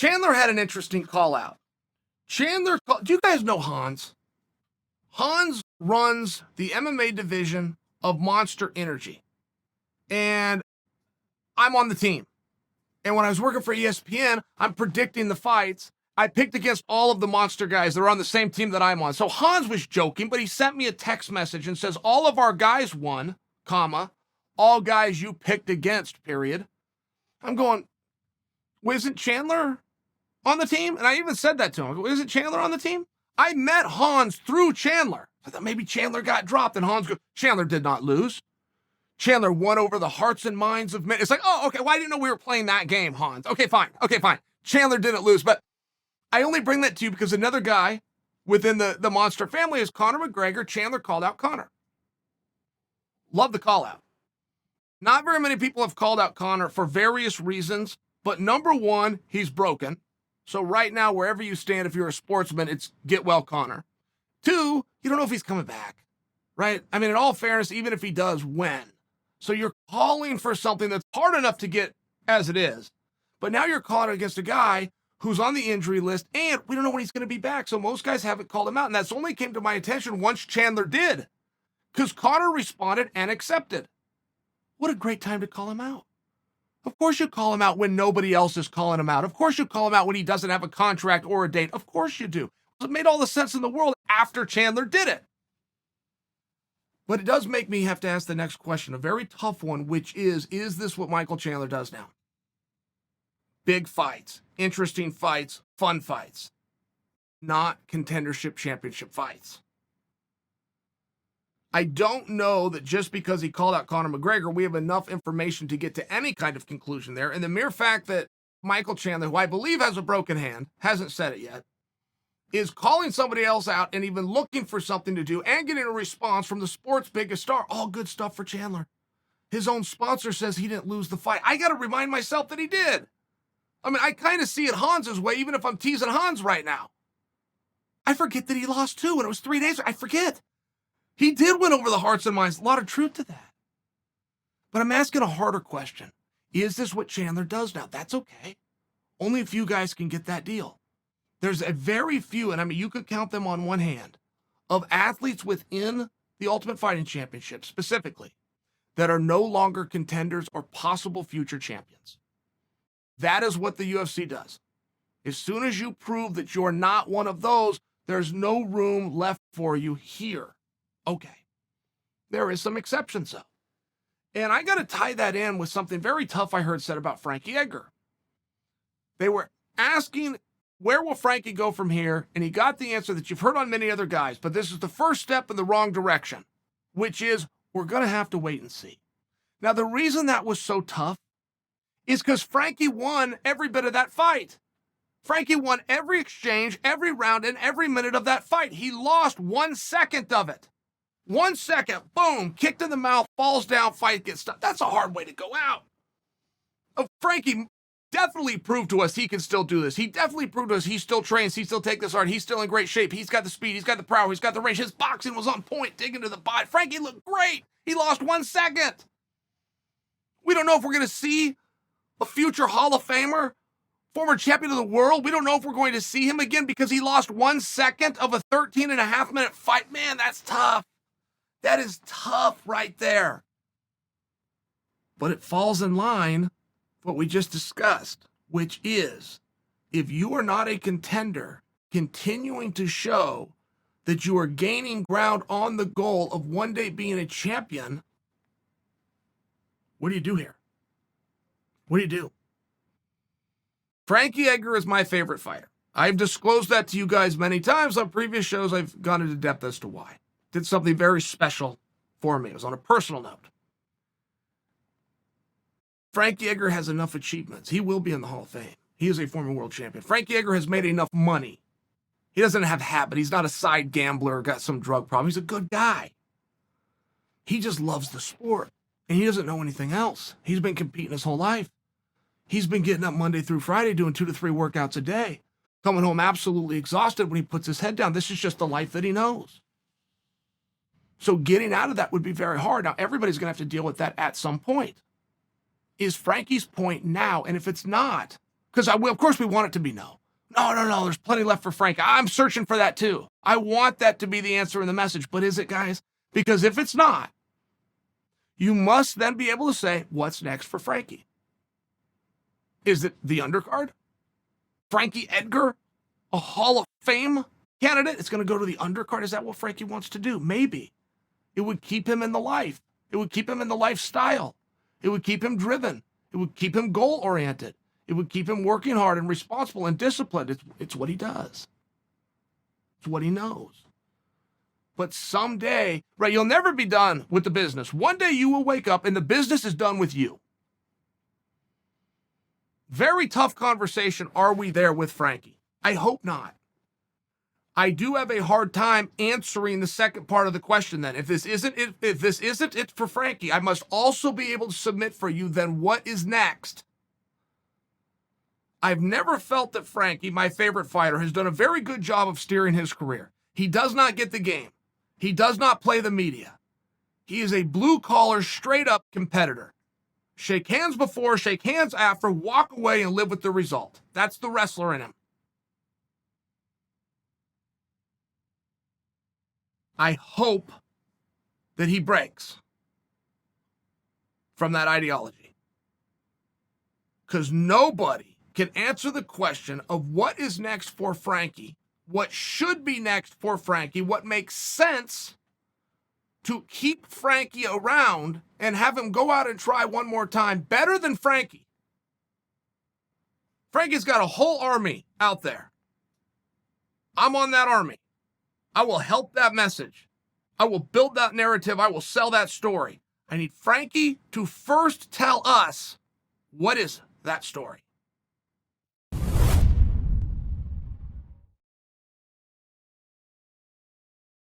Chandler had an interesting call out. Do you guys know Hans? Hans runs the MMA division of Monster Energy. And I'm on the team. And when I was working for ESPN, I'm predicting the fights. I picked against all of the Monster guys that are on the same team that I'm on. So Hans was joking, but he sent me a text message and says, all of our guys won, comma, all guys you picked against, period. I'm going, well, isn't Chandler on the team? And I even said that to him. I go, isn't Chandler on the team? I met Hans through Chandler. I thought maybe Chandler got dropped, and Hans goes, Chandler did not lose. Chandler won over the hearts and minds of men. It's like, oh, okay, well, I didn't know we were playing that game, Hans. Okay, fine. Chandler didn't lose, but I only bring that to you because another guy within the Monster family is Conor McGregor. Chandler called out Conor. Love the call out. Not very many people have called out Conor for various reasons, but number one, he's broken. So right now, wherever you stand, if you're a sportsman, it's get well, Conor. Two, you don't know if he's coming back, right? I mean, in all fairness, even if he does, when? So you're calling for something that's hard enough to get as it is, but now you're calling against a guy who's on the injury list, and we don't know when he's going to be back. So most guys haven't called him out, and that's only came to my attention once Chandler did, because Conor responded and accepted. What a great time to call him out. Of course you call him out when nobody else is calling him out. Of course you call him out when he doesn't have a contract or a date. Of course you do. It made all the sense in the world after Chandler did it. But it does make me have to ask the next question, a very tough one, which is this what Michael Chandler does now? Big fights, interesting fights, fun fights, not contendership championship fights. I don't know that just because he called out Conor McGregor, we have enough information to get to any kind of conclusion there. And the mere fact that Michael Chandler, who I believe has a broken hand, hasn't said it yet, is calling somebody else out and even looking for something to do and getting a response from the sport's biggest star. All good stuff for Chandler. His own sponsor says he didn't lose the fight. I got to remind myself that he did. I mean, I kind of see it Hans's way, even if I'm teasing Hans right now. I forget that he lost too, and it was 3 days. I forget. He did win over the hearts and minds. A lot of truth to that. But I'm asking a harder question. Is this what Chandler does now? That's okay. Only a few guys can get that deal. There's a very few, and I mean, you could count them on one hand, of athletes within the Ultimate Fighting Championship specifically that are no longer contenders or possible future champions. That is what the UFC does. As soon as you prove that you're not one of those, there's no room left for you here. Okay. There is some exceptions, though. And I got to tie that in with something very tough I heard said about Frankie Edgar. They were asking, where will Frankie go from here? And he got the answer that you've heard on many other guys, but this is the first step in the wrong direction, which is we're going to have to wait and see. Now, the reason that was so tough is because Frankie won every bit of that fight. Frankie won every exchange, every round, and every minute of that fight. He lost 1 second of it. 1 second, boom, kicked in the mouth, falls down, fight gets stopped. That's a hard way to go out. Frankie definitely proved to us he can still do this. He definitely proved to us he still trains, he still takes this hard, he's still in great shape. He's got the speed, he's got the power, he's got the range. His boxing was on point, digging to the body. Frankie looked great. He lost 1 second. We don't know if we're going to see a future Hall of Famer, former champion of the world. We don't know if we're going to see him again because he lost 1 second of a 13.5-minute fight. Man, that's tough. That is tough right there. But it falls in line with what we just discussed, which is if you are not a contender, continuing to show that you are gaining ground on the goal of one day being a champion, what do you do here? What do you do? Frankie Edgar is my favorite fighter. I've disclosed that to you guys many times on previous shows. I've gone into depth as to why. Did something very special for me. It was on a personal note. Frankie Edgar has enough achievements. He will be in the Hall of Fame. He is a former world champion. Frankie Edgar has made enough money. He doesn't have habit. He's not a side gambler or got some drug problem. He's a good guy. He just loves the sport, and he doesn't know anything else. He's been competing his whole life. He's been getting up Monday through Friday doing 2 to 3 workouts a day, coming home absolutely exhausted when he puts his head down. This is just the life that he knows. So getting out of that would be very hard. Now, everybody's going to have to deal with that at some point. Is Frankie's point now? And if it's not, Because of course we want it to be no. No, there's plenty left for Frankie. I'm searching for that too. I want that to be the answer in the message. But is it, guys? Because if it's not, you must then be able to say, what's next for Frankie? Is it the undercard? Frankie Edgar, a Hall of Fame candidate? It's going to go to the undercard. Is that what Frankie wants to do? Maybe. It would keep him in the life. It would keep him in the lifestyle. It would keep him driven. It would keep him goal-oriented. It would keep him working hard and responsible and disciplined. It's what he does. It's what he knows. But someday, right, you'll never be done with the business. One day you will wake up and the business is done with you. Very tough conversation. Are we there with Frankie? I hope not. I do have a hard time answering the second part of the question then. If this isn't it for Frankie, I must also be able to submit for you then what is next. I've never felt that Frankie, my favorite fighter, has done a very good job of steering his career. He does not get the game. He does not play the media. He is a blue-collar, straight-up competitor. Shake hands before, shake hands after, walk away and live with the result. That's the wrestler in him. I hope that he breaks from that ideology. Because nobody can answer the question of what is next for Frankie, what should be next for Frankie, what makes sense to keep Frankie around and have him go out and try one more time better than Frankie. Frankie's got a whole army out there. I'm on that army. I will help that message. I will build that narrative. I will sell that story. I need Frankie to first tell us what is that story.